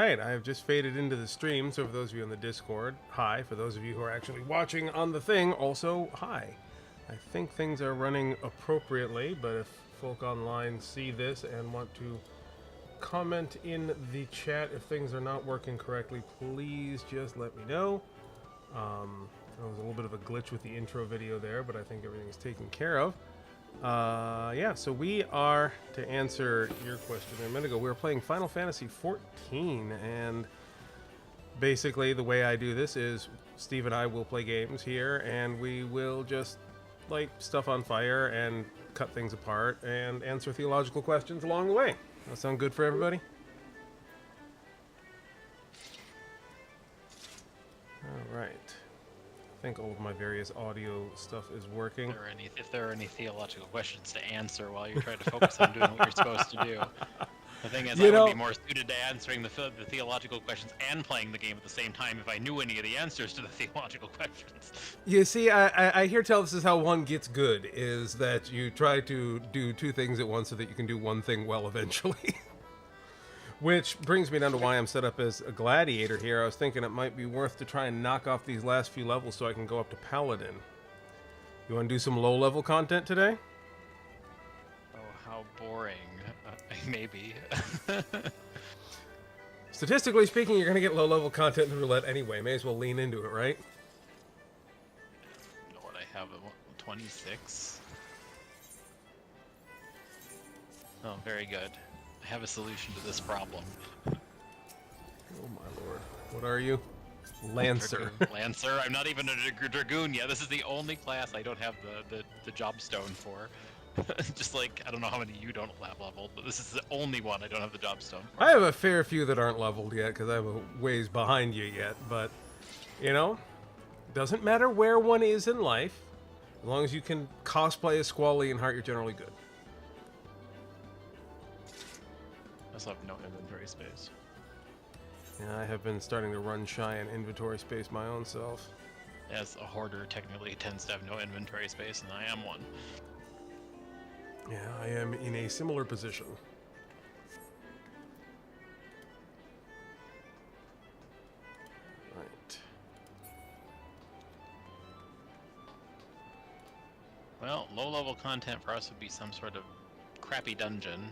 right, I have just faded into the stream, so for those of you on the Discord, hi. For those of you who are actually watching on the thing, also hi. I think things are running appropriately, but if folk online see this and want to comment in the chat if things are not working correctly, please just let me know. There was a little bit of a glitch with the intro video there, but I think everything's taken care of. Yeah, so we are, to answer your question a minute ago, we were playing Final Fantasy XIV, and basically the way I do this is Steve and I will play games here, and we will just light stuff on fire and cut things apart and answer theological questions along the way. That sound good for everybody? All right. I think all of my various audio stuff is working. If there are any theological questions to answer while you're trying to focus on doing what you're supposed to do. The thing is, I would be more suited to answering the theological questions and playing the game at the same time if I knew any of the answers to the theological questions. You see, I hear tell this is how one gets good, is that you try to do two things at once so that you can do one thing well eventually. Which brings me down to why I'm set up as a gladiator here. I was thinking it might be worth to try and knock off these last few levels so I can go up to paladin. You want to do some low-level content today? Oh, how boring. Maybe. Statistically speaking, you're going to get low-level content in roulette anyway. May as well lean into it, right? You know what I have? 26? Oh, very good. I have a solution to this problem. Oh my lord. What are you? Lancer. Lancer? I'm not even a Dragoon yet. This is the only class I don't have the job stone for. Just like, I don't know how many you don't have leveled, but this is the only one I don't have the job stone for. I have a fair few that aren't leveled yet, because I'm a ways behind you yet, but, you know, doesn't matter where one is in life, as long as you can cosplay as Squally and Heart, you're generally good. I also have no inventory space. Yeah, I have been starting to run shy on inventory space my own self. As a hoarder, technically tends to have no inventory space, and I am one. Yeah, I am in a similar position. Right. Well, low-level content for us would be some sort of crappy dungeon.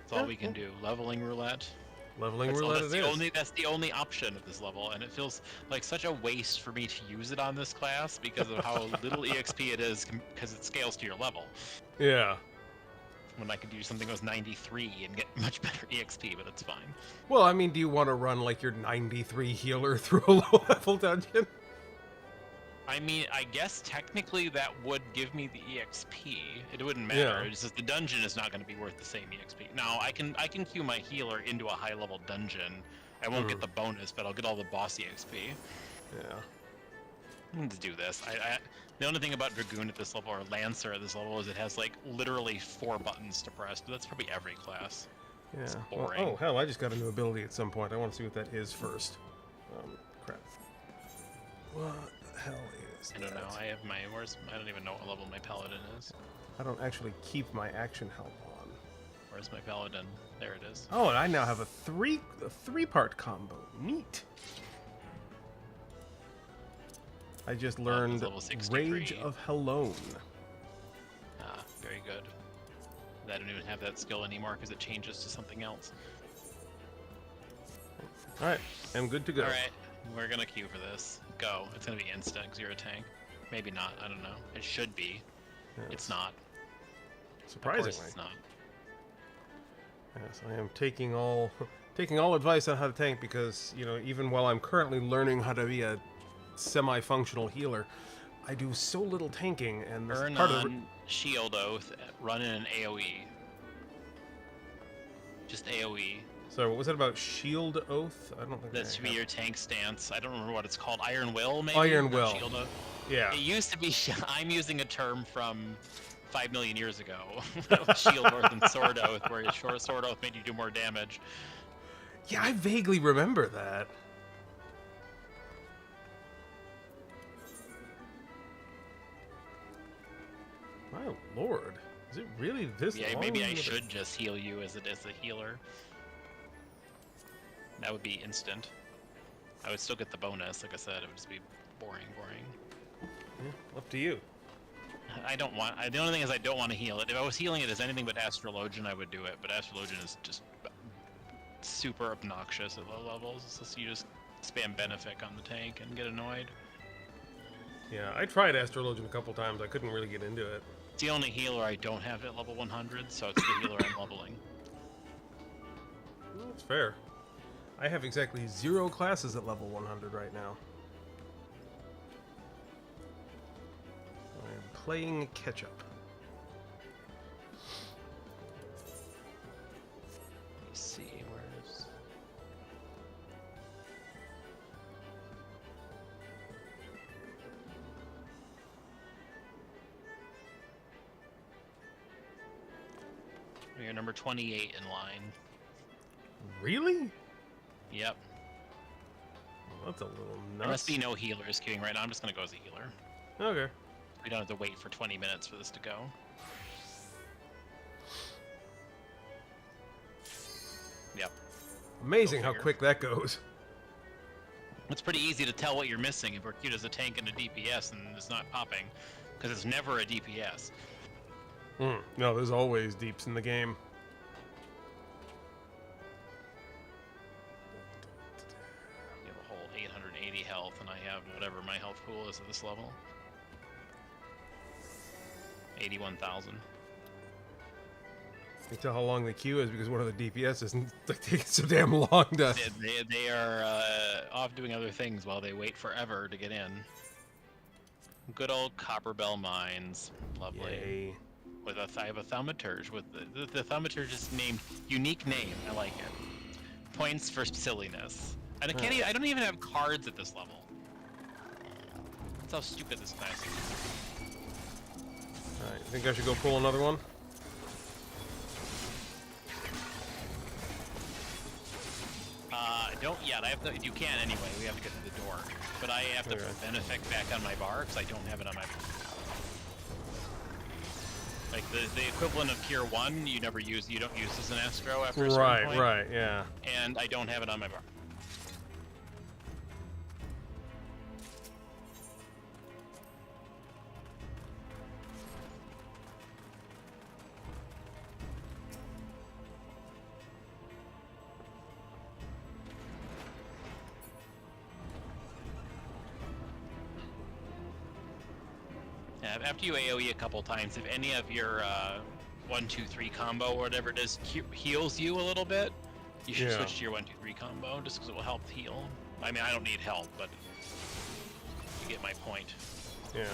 That's all we can do. Leveling roulette. Leveling roulette it is. That's the only option at this level, and it feels like such a waste for me to use it on this class because of how little EXP it is, because it scales to your level. Yeah. When I could do something that was 93 and get much better EXP, but it's fine. Well, I mean, do you want to run like your 93 healer through a low-level dungeon? I mean, I guess technically that would give me the EXP. It wouldn't matter. Yeah. It's just the dungeon is not going to be worth the same EXP. Now, I can queue my healer into a high-level dungeon. I won't get the bonus, but I'll get all the boss EXP. Yeah. Let's do this. The only thing about Dragoon at this level, or Lancer at this level, is it has like literally 4 buttons to press, but that's probably every class. Yeah. It's Well, boring. oh, hell, I just got a new ability at some point. I want to see what that is first. Crap. What the hell is I don't know. I have my I don't even know what level my paladin is. I don't actually keep my action help on. Where's my paladin? There it is. Oh, and I now have a three-part combo. Neat. I just learned level 63. Rage of Helone. Ah, very good. I don't even have that skill anymore because it changes to something else. Alright, I'm good to go. Alright, we're gonna queue for this. Go. It's gonna be instant because you're a tank. Maybe not, I don't know. It should be. Yes. It's not. Surprisingly. Of course it's not. Yes, I am taking all advice on how to tank because, you know, even while I'm currently learning how to be a semi-functional healer, I do so little tanking, and Burn part on of the... Shield Oath, run in an AoE. Just AoE. Sorry, what was that about Shield Oath? I don't think That should be your tank stance. I don't remember what it's called. Iron Will, maybe? Iron Not Will. Shield Oath. Yeah. It used to be, I'm using a term from 5 million years ago. Shield Oath and Sword Oath, where your Sword Oath made you do more damage. Yeah, I vaguely remember that. My lord. Is it really this long? Yeah, maybe I should just heal you as a healer. That would be instant. I would still get the bonus. Like I said, it would just be boring. Yeah, up to you. I don't want. The only thing is I don't want to heal it. If I was healing it as anything but Astrologian, I would do it. But Astrologian is just super obnoxious at low levels. So you just spam Benefic on the tank and get annoyed. Yeah, I tried Astrologian a couple times. I couldn't really get into it. It's the only healer I don't have at level 100, so it's the healer I'm leveling. Well, that's fair. I have exactly 0 classes at level 100 right now. I'm playing catch-up. Let's see, where is... You're number 28 in line. Really? Yep. Well, that's a little nuts. There must be no healers queuing right now. I'm just going to go as a healer. Okay. We don't have to wait for 20 minutes for this to go. Yep. Amazing how quick that goes. It's pretty easy to tell what you're missing if we're queued as a tank and a DPS and it's not popping, because it's never a DPS. No, there's always deeps in the game. You have a whole 880 health, and I have whatever my health pool is at this level. 81,000. You can tell how long the queue is because one of the DPS isn't taking so damn long to... They are off doing other things while they wait forever to get in. Good old Copperbell Mines. Lovely. Yay. I have a thaumaturge with the thaumaturge is named unique name. I like it. Points for silliness. And I don't even have cards at this level. That's how stupid this class is. Alright, think I should go pull another one? Don't yet. You can anyway. We have to get to the door. But I have to put Benefic back on my bar because I don't have it on my bar. Like the equivalent of Tier 1, you don't use as an Astro after a certain point. Right, yeah. And I don't have it on my bar. After you AoE a couple times, if any of your 1, 2, 3 combo or whatever it is heals you a little bit, you should switch to your 1, 2, 3 combo just because it will help heal. I mean, I don't need help, but you get my point. Yeah.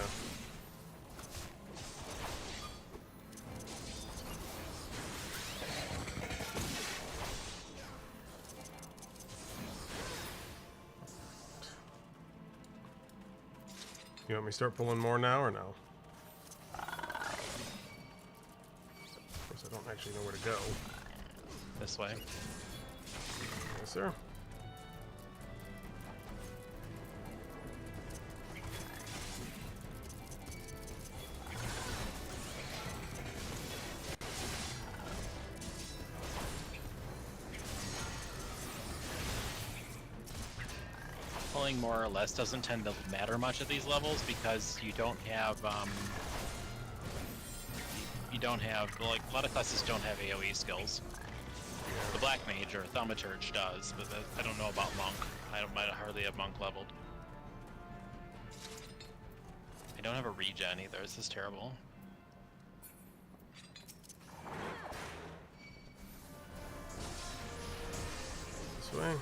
You want me to start pulling more now or no? Of course, I don't actually know where to go. This way. Yes, sir. Pulling more or less doesn't tend to matter much at these levels because you don't have like a lot of classes don't have AoE skills. The Black Mage or Thaumaturge does, but I don't know about Monk. I hardly have Monk leveled. I don't have a regen either. This is terrible. This way.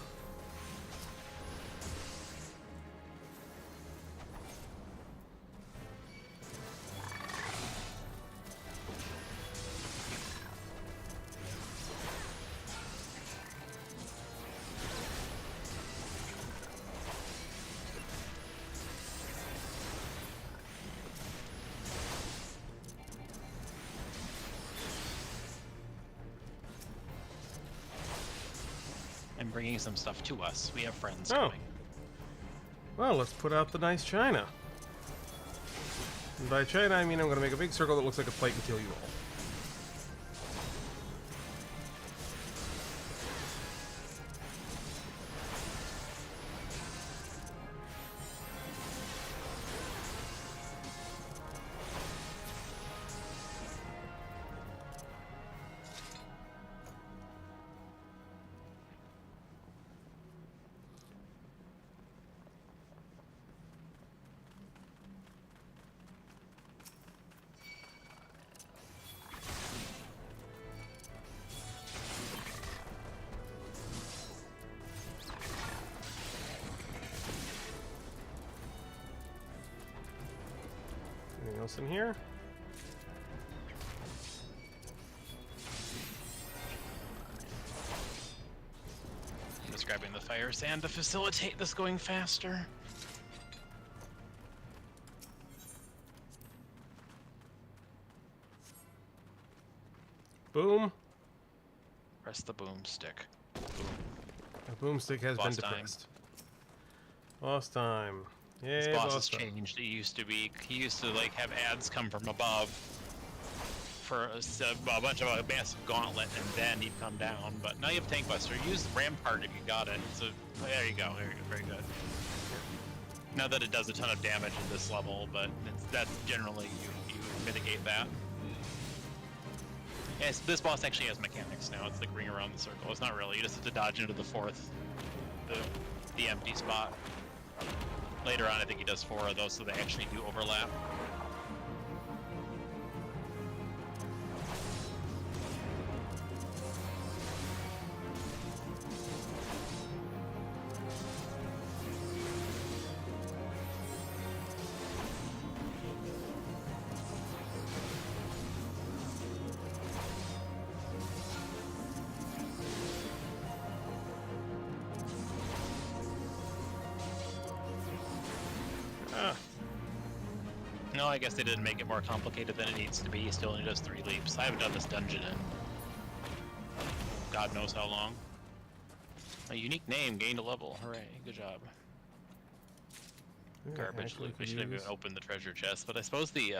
I'm bringing some stuff to us. We have friends coming. Well, let's put out the nice china. And by china, I mean I'm going to make a big circle that looks like a plate and kill you all. Anything else in here? I'm just grabbing the fire sand to facilitate this going faster. Boom. Press the boomstick. The boomstick has been depressed. Boss time. Yay, This boss has time. changed. He used to like have ads come from above for a bunch of a massive gauntlet, and then he'd come down. But now you have Tank Buster. Use Rampart if you got it. So there you go. Very good. Not that it does a ton of damage at this level, but that's generally you mitigate that. Yes, this boss actually has mechanics now. It's like ring around the circle. It's not really. You just have to dodge into the fourth, the empty spot. Later on, I think he does 4 of those, so they actually do overlap. No, I guess they didn't make it more complicated than it needs to be. He still only does 3 leaps. I haven't done this dungeon in God knows how long. A unique name, gained a level. Hooray, good job. Garbage loot. We should have even opened the treasure chest, but I suppose the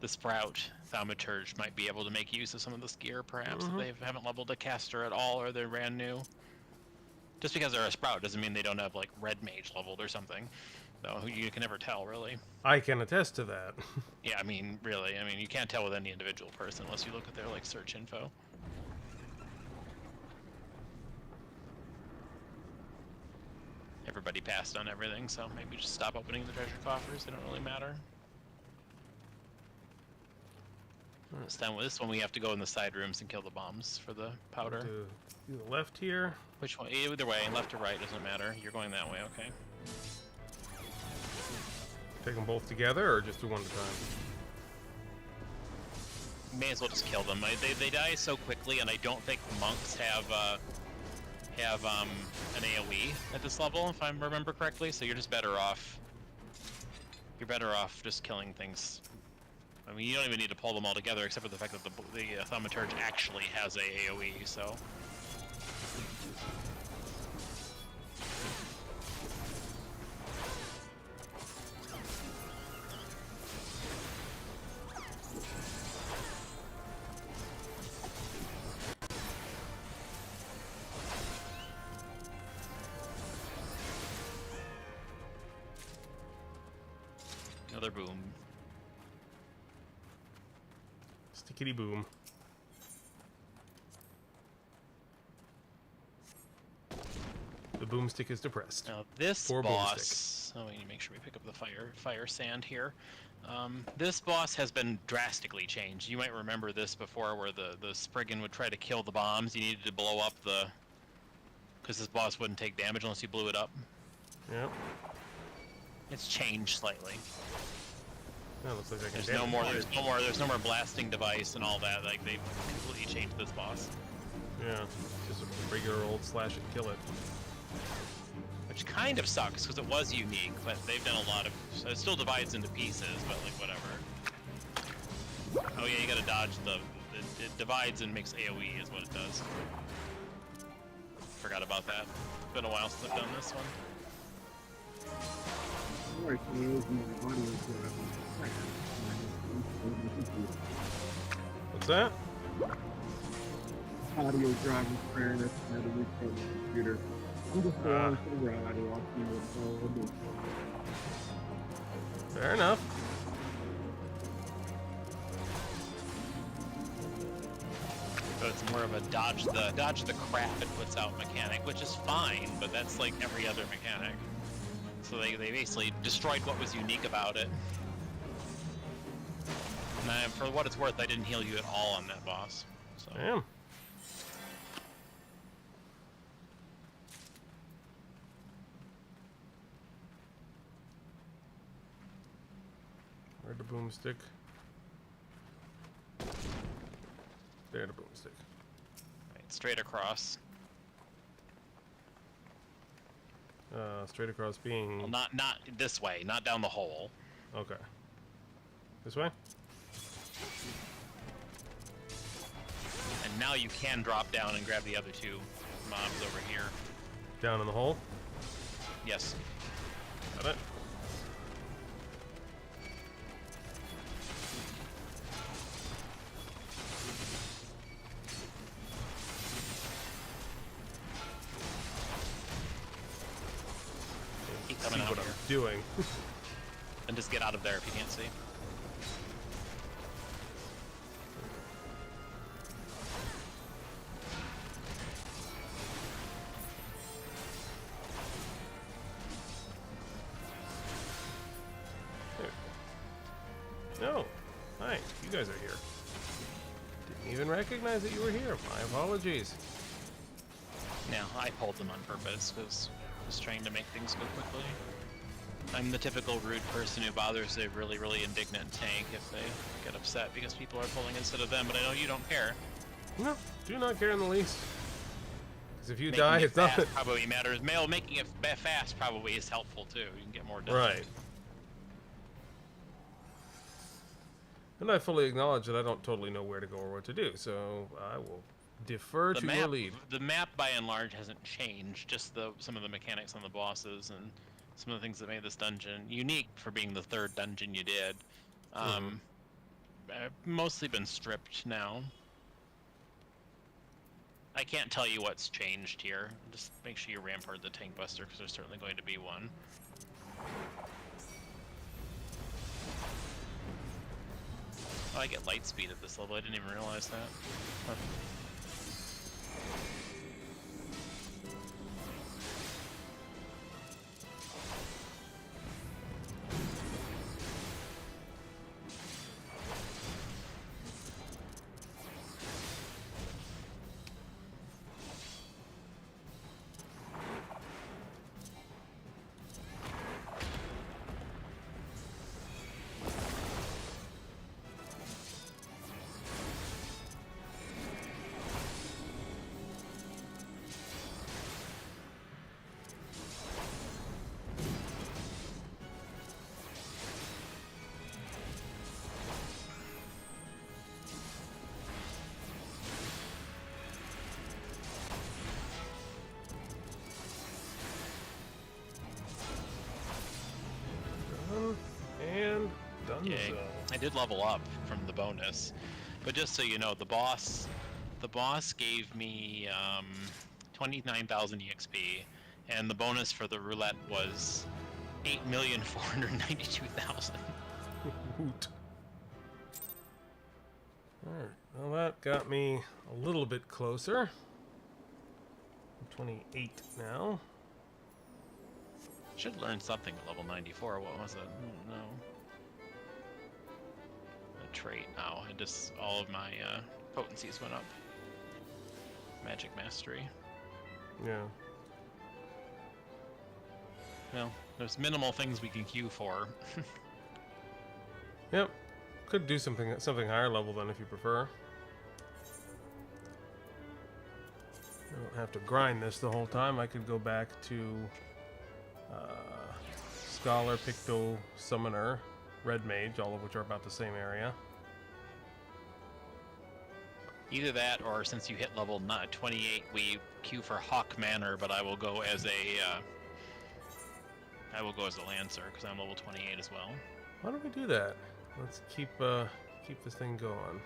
Sprout Thaumaturge might be able to make use of some of this gear, perhaps, if they haven't leveled a caster at all, or they're brand new. Just because they're a Sprout doesn't mean they don't have, like, Red Mage leveled or something. No, you can never tell, really. I can attest to that. Yeah, I mean, really. I mean, you can't tell with any individual person unless you look at their, like, search info. Everybody passed on everything, so maybe just stop opening the treasure coffers. They don't really matter. This one we have to go in the side rooms and kill the bombs for the powder. To the left here. Which one? Either way, left or right, doesn't matter. You're going that way, okay. Take them both together, or just do one at a time? May as well just kill them. They die so quickly, and I don't think monks have an AoE at this level, if I remember correctly. So you're just better off. You're better off just killing things. I mean, you don't even need to pull them all together, except for the fact that the Thaumaturge actually has a AoE. So. Another boom. Stickity boom. The boomstick is depressed. Now this Poor boss. Oh, we need to make sure we pick up the fire sand here. This boss has been drastically changed. You might remember this before, where the Spriggan would try to kill the bombs. You needed to blow up because this boss wouldn't take damage unless you blew it up. Yep. It's changed slightly. That looks like I can There's no more blasting device and all that. Like, they've completely changed this boss. Yeah, just a regular old slash and kill it. Which kind of sucks because it was unique, but they've done a lot of. So it still divides into pieces, but like whatever. Oh yeah, you gotta dodge it divides and makes AoE is what it does. Forgot about that. It's been a while since I've done this one. What's that? Audio driving friend that's had to record the computer. I'm just going for the ride watching the Fair enough. So it's more of a dodge the crap it puts out mechanic, which is fine, but that's like every other mechanic. So they basically destroyed what was unique about it. And for what it's worth, I didn't heal you at all on that boss. So. Damn. Where'd the boomstick? There, the boomstick. Right, straight across. Straight across being... Well, not this way, not down the hole. Okay. This way? And now you can drop down and grab the other two mobs over here. Down in the hole? Yes. Got it. Keep See coming out what here. I'm doing. And just get out of there if you can't see. No. Hi, you guys are here. Didn't even recognize that you were here. My apologies. Yeah, I pulled them on purpose because I was trying to make things go quickly. I'm the typical rude person who bothers a really, really indignant tank if they get upset because people are pulling instead of them, but I know you don't care. No, do not care in the least. Because if you Making die, it it's not... fast probably matters. Making it fast probably is helpful too. You can get more done. Right. And I fully acknowledge that I don't totally know where to go or what to do, so I will defer to your lead. The map, by and large, hasn't changed. Just some of the mechanics on the bosses and some of the things that made this dungeon unique for being the third dungeon you did. Mostly been stripped now. I can't tell you what's changed here. Just make sure you rampart the tank buster, because there's certainly going to be one. Oh, I get light speed at this level. I didn't even realize that. Huh. And done. Yay. I did level up from the bonus, but just so you know, the boss gave me 29,000 EXP, and the bonus for the roulette was 8,492,000. Hoot. Alright, well that got me a little bit closer. I'm 28 now. Should learn something at level 94. What was it? No. A trait now. It just all of my potencies went up. Magic mastery. Yeah. Well, there's minimal things we can queue for. Yep. Could do something higher level then if you prefer. I don't have to grind this the whole time. I could go back to Scholar, Picto, Summoner, Red Mage, all of which are about the same area. Either that, or since you hit level 28, we queue for Hawk Manor, but I will go as a Lancer because I'm level 28 as well. Why don't we do that? Let's keep this thing going.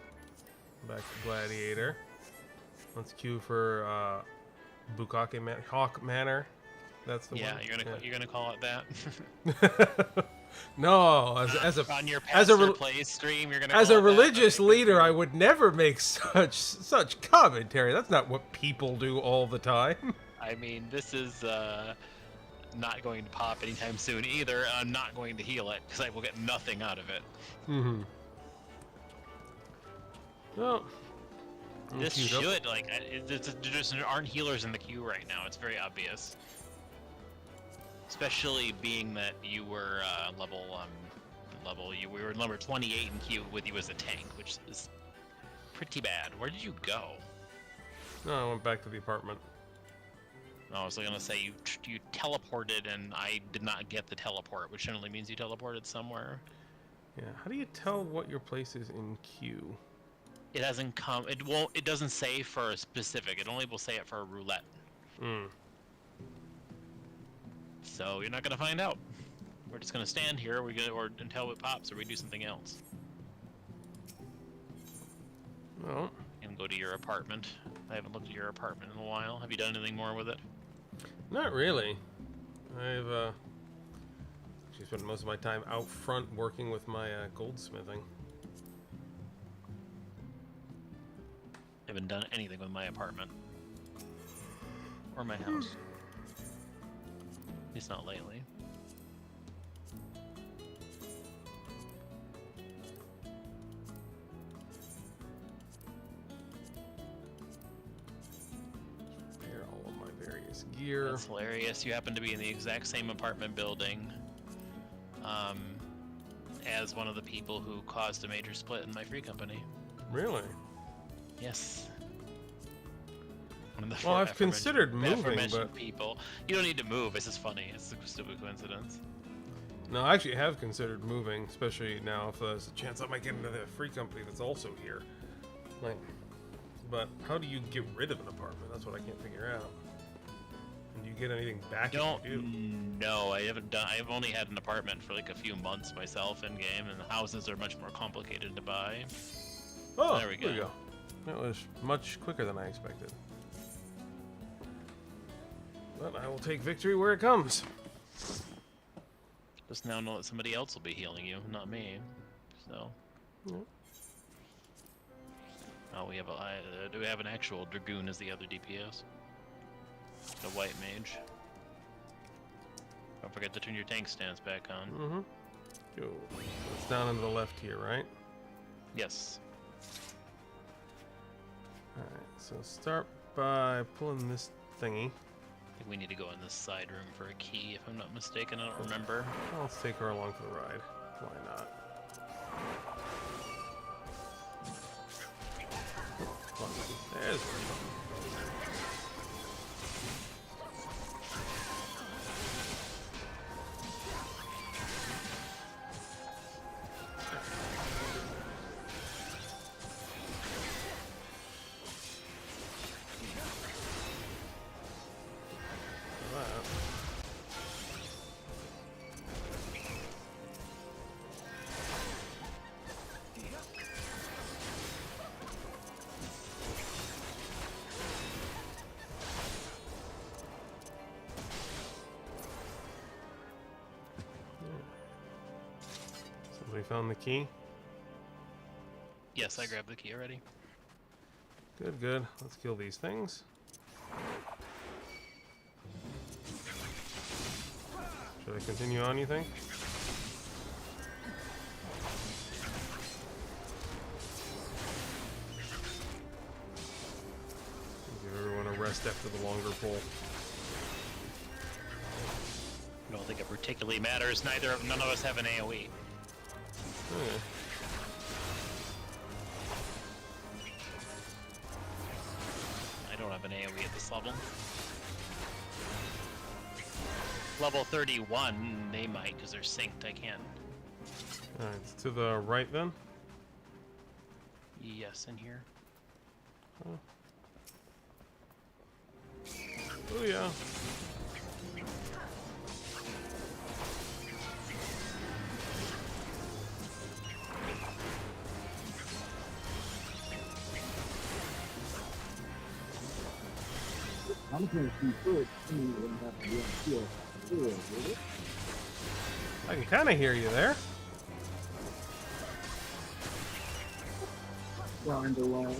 Back to Gladiator. Let's queue for Hawk Manor. That's the one. Yeah, you're gonna call it that. No, as a on your play stream, you're gonna. As call a it religious that? leader, I would never make such commentary. That's not what people do all the time. I mean, this is not going to pop anytime soon either. I'm not going to heal it because I will get nothing out of it. Mm-hmm. Well, this should there aren't healers in the queue right now. It's very obvious. Especially being that you were level level. We were number 28 in queue with you as a tank, which is pretty bad. Where did you go? No, I went back to the apartment. I was gonna say you teleported, and I did not get the teleport, which generally means you teleported somewhere. Yeah. How do you tell what your place is in queue? It hasn't come. It won't. It doesn't say for a specific. It only will say it for a roulette. Hmm. So you're not gonna find out. We're just gonna stand here. Or until it pops, or we do something else. Well. And go to your apartment. I haven't looked at your apartment in a while. Have you done anything more with it? Not really. I've actually spent most of my time out front working with my goldsmithing. Haven't done anything with my apartment. Or my house. At least not lately. Prepare all of my various gear. That's hilarious. You happen to be in the exact same apartment building as one of the people who caused a major split in my free company. Really? Yes. One of the Well, I've considered moving, aforementioned but people. You don't need to move. It's just funny. It's a stupid coincidence. no, I actually have considered moving, especially now if there's a chance I might get into the free company that's also here. Like, but how do you get rid of an apartment? That's what I can't figure out. And do you get anything back if you do? No, I haven't done. I've only had an apartment for like a few months myself in game, and the houses are much more complicated to buy. Oh, there we there you go. go. That was much quicker than I expected. But I will take victory where it comes. Just now know that somebody else will be healing you, not me. So. Yep. Oh, we have a. Do we have an actual dragoon as the other DPS? The white mage. Don't forget to turn your tank stance back on. Mm-hmm. Go. It's down on the left here, right? Yes. Alright, so start by pulling this thingy. I think we need to go in this side room for a key, if I'm not mistaken. I don't remember. Well, let's take her along for the ride. Why not? There's one. Somebody found the key? Yes, I grabbed the key already. Good, good. Let's kill these things. Should I continue on, you think? Give everyone a rest after the longer pull. I don't think it particularly matters. None of us have an AoE. Okay. I don't have an AoE at this level. Level 31, they might, because they're synced. I can't. Alright, it's to the right then? Yes, in here. Oh, oh yeah. I'm going to see it. Wouldn't have to be on field. Would it? I can kind of hear you there. Grind along.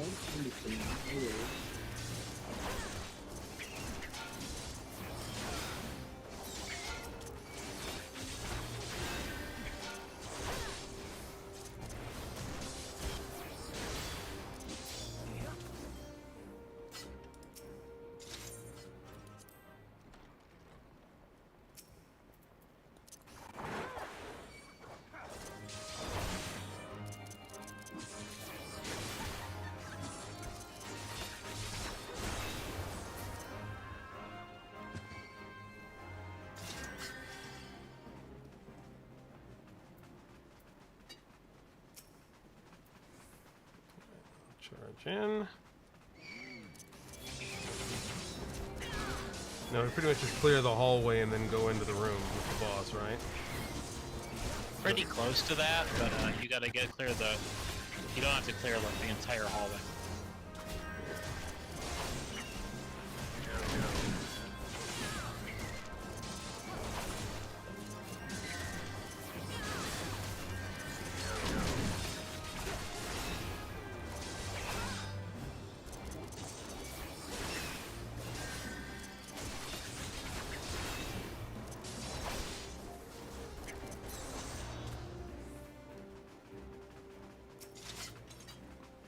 Charge in. No, we pretty much just clear the hallway and then go into the room with the boss, right? Pretty close to that, but you gotta get clear the... You don't have to clear like the entire hallway.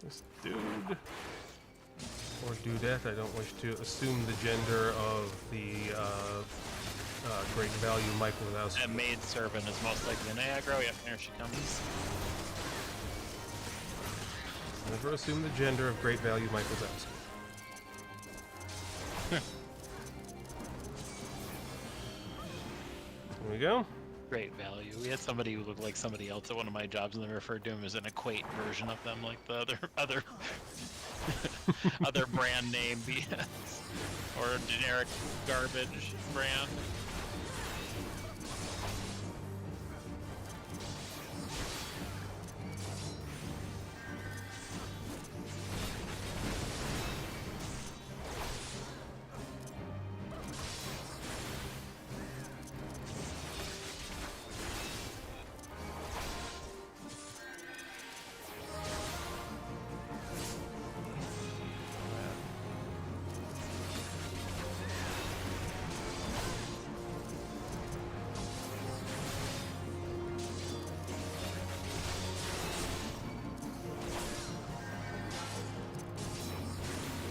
This dude, or dudette, I don't wish to assume the gender of the great value Mike Wazowski. That maid servant is most likely an aggro. Yep, here she comes. Never assume the gender of great value Mike Wazowski. There we go. Great value. We had somebody who looked like somebody else at one of my jobs, and they referred to him as an equate version of them, like the other other brand name BS or generic garbage brand.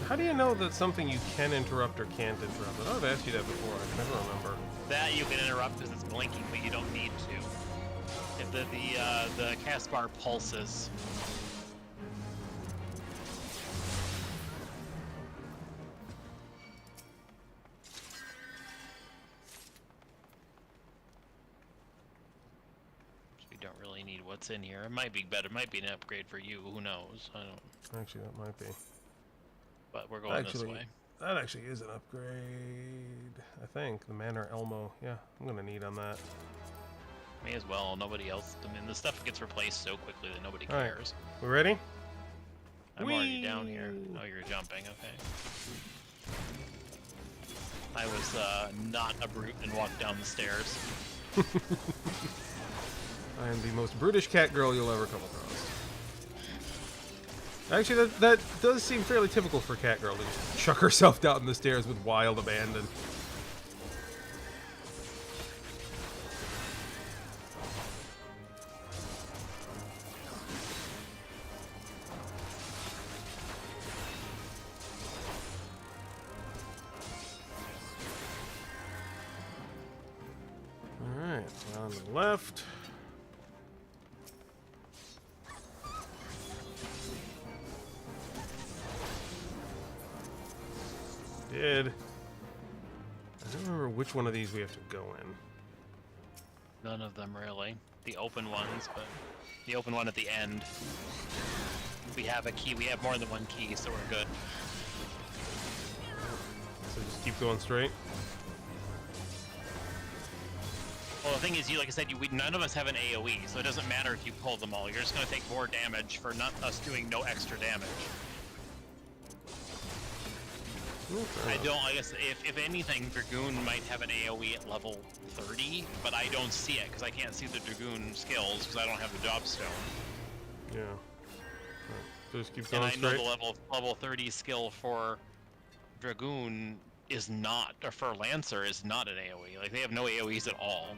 How do you know that something you can interrupt or can't interrupt? I thought I've asked you that before. I can never remember. That you can interrupt because it's blinking, but you don't need to. If the cast bar pulses. We don't really need what's in here. It might be better. It might be an upgrade for you. Who knows? I don't. Actually, that might be. But we're going this way. That actually is an upgrade. I think the Manor Elmo. Yeah, I'm gonna need on that. May as well. Nobody else. I mean, the stuff gets replaced so quickly that nobody All right. cares. We ready? I'm already down here. Oh, you're jumping. Okay. I was not a brute and walked down the stairs. I am the most brutish cat girl you'll ever come across. Actually, that does seem fairly typical for cat girl to just chuck herself down the stairs with wild abandon. Alright, on the left. Did. I don't remember which one of these we have to go in. None of them really. The open ones, but the open one at the end. We have a key. We have more than one key, so we're good. So just keep going straight. Well, the thing is, like I said, none of us have an AoE, so it doesn't matter if you pull them all. You're just going to take more damage for us doing no extra damage. I guess if anything, Dragoon might have an AoE at level 30, but I don't see it because I can't see the Dragoon skills because I don't have the Jobstone. Yeah. Right. So just keep going and I straight. know the level 30 skill for Dragoon is not, or for Lancer is not an AoE. Like, they have no AoEs at all.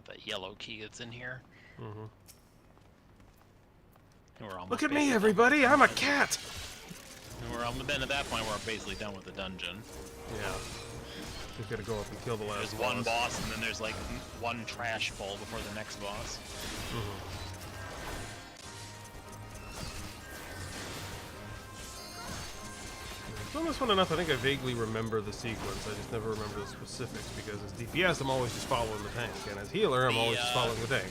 that yellow key that's in here. Mm-hmm. And we're almost Look at me, basically everybody! done. I'm a cat! And we're then at that point we're basically done with the dungeon. Yeah. We've got to go up and kill the last There's one boss, and then there's like one trash bowl before the next boss. Mm-hmm. I've done this one enough, I think I vaguely remember the sequence. I just never remember the specifics, because as DPS, I'm always just following the tank, and as healer, I'm always just following the tank.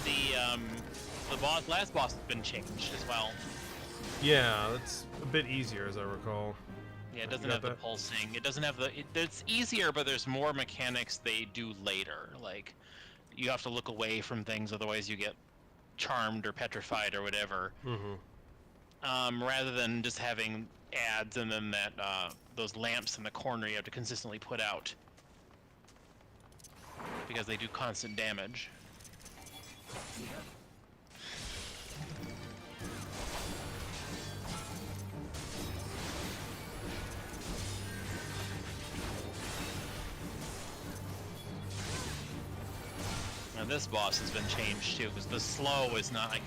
The last boss has been changed as well. Yeah, that's a bit easier, as I recall. Yeah, it doesn't have the pulsing. It doesn't have the... it's easier, but there's more mechanics they do later. Like, you have to look away from things, otherwise you get charmed or petrified or whatever. Mm-hmm. Rather than just having ads and then that those lamps in the corner you have to consistently put out. Because they do constant damage. Now this boss has been changed too, because the slow is not.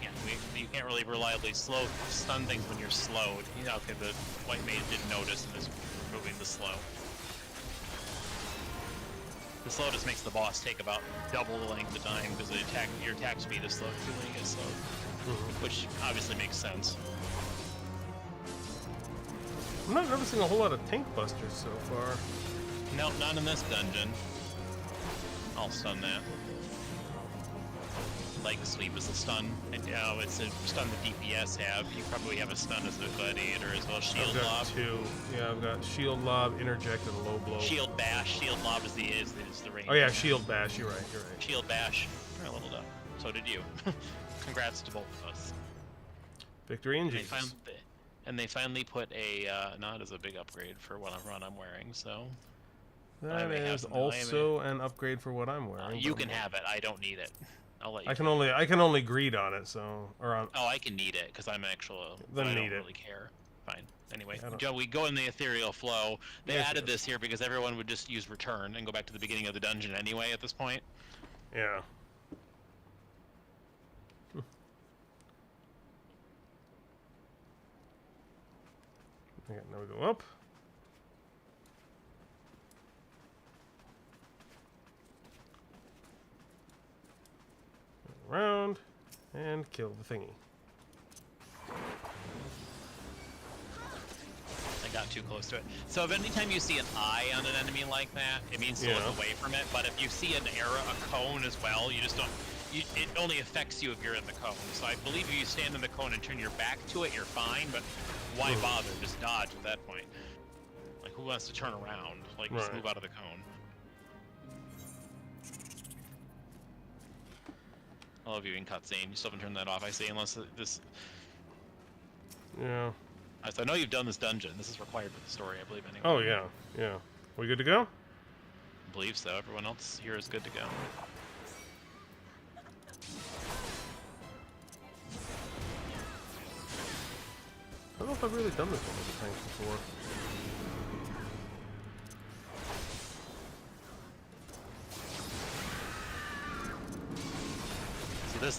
You can't really reliably stun things when you're slowed. You know, okay, the white mage didn't notice and is removing the slow. The slow just makes the boss take about double the length of time because your attack speed is slowed too when you get slowed, which obviously makes sense. I'm not noticing a whole lot of tank busters so far. Nope, not in this dungeon. I'll stun that. Like sweep is a stun. It's a stun the DPS have. You probably have a stun as a gladiator as well. Shield I've got lob. two. Yeah, I've got shield lob, interject, and low blow. Shield bash. Shield lob is the range. Oh yeah, shield bash. You're right. You're right. Shield bash. You're a little dumb. So did you. Congrats to both of us. Victory and Jesus. And they finally put a not as a big upgrade for what I'm wearing. So that is also an upgrade for what I'm wearing. You can have it. I don't need it. I'll let you. I can only greed on it, so Oh, I can need it because I'm actual. Then I need don't it. really care. Fine. Anyway, Joe, we go in the ethereal flow. They Yes, added yes. this here because everyone would just use return and go back to the beginning of the dungeon anyway. At this point. Yeah. Okay, now we go up. Around and kill the thingy. I got too close to it. So if anytime you see an eye on an enemy like that, it means to look away from it. But if you see an arrow, a cone as well, you just don't. It only affects you if you're in the cone. So I believe if you stand in the cone and turn your back to it, you're fine. But why bother? Just dodge at that point. Like who wants to turn around? Like just move out of the cone. I love you in cutscene. You still haven't turned that off, I see, unless this... Yeah. So I know you've done this dungeon. This is required for the story, I believe, anyway. Oh, yeah. Yeah. We good to go? I believe so. Everyone else here is good to go. I don't know if I've really done this one with the tanks before.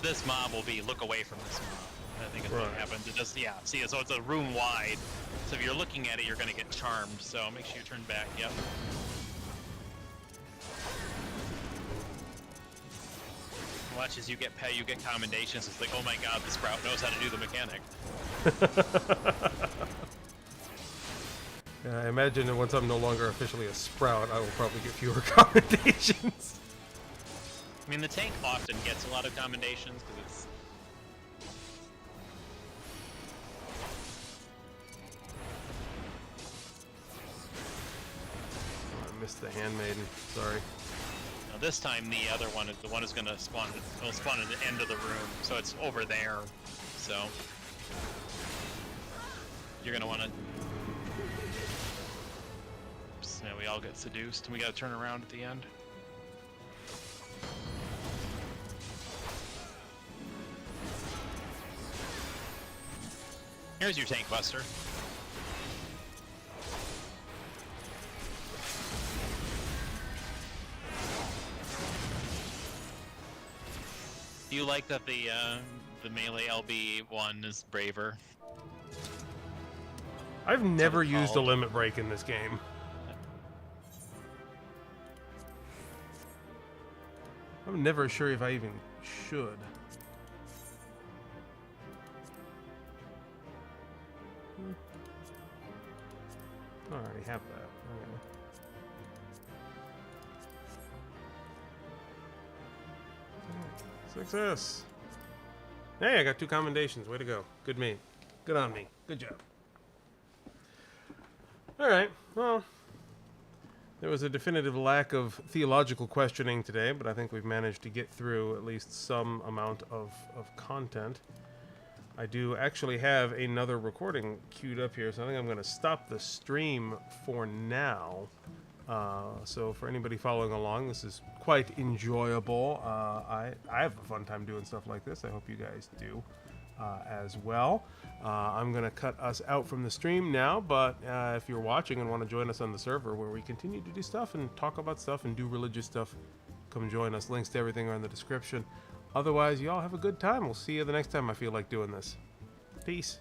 This mob will be look away from this mob. I think is what happens. It just see, so it's a room wide. So if you're looking at it, you're gonna get charmed. So make sure you turn back. Yep. Watch as you get commendations. It's like, oh my god, the Sprout knows how to do the mechanic. Yeah, I imagine that once I'm no longer officially a Sprout, I will probably get fewer commendations. I mean, the tank often gets a lot of commendations because it's... Oh, I missed the handmaiden. Sorry. Now this time the other one is the one who's going to spawn. It'll spawn at the end of the room, so it's over there. So you're going to want to... Oops, now we all get seduced, and we got to turn around at the end. Here's your tank buster. Do you like that the melee LB one is braver? I've never it's used a called. limit break in this game. I'm never sure if I even should. I already have that. Okay. Success! Hey, I got 2 commendations. Way to go. Good me. Good on me. Good job. Alright, well, there was a definitive lack of theological questioning today, but I think we've managed to get through at least some amount of content. I do actually have another recording queued up here, so I think I'm going to stop the stream for now. So for anybody following along, this is quite enjoyable. I have a fun time doing stuff like this. I hope you guys do as well. I'm going to cut us out from the stream now, but if you're watching and want to join us on the server where we continue to do stuff and talk about stuff and do religious stuff, come join us. Links to everything are in the description. Otherwise, y'all have a good time. We'll see you the next time I feel like doing this. Peace.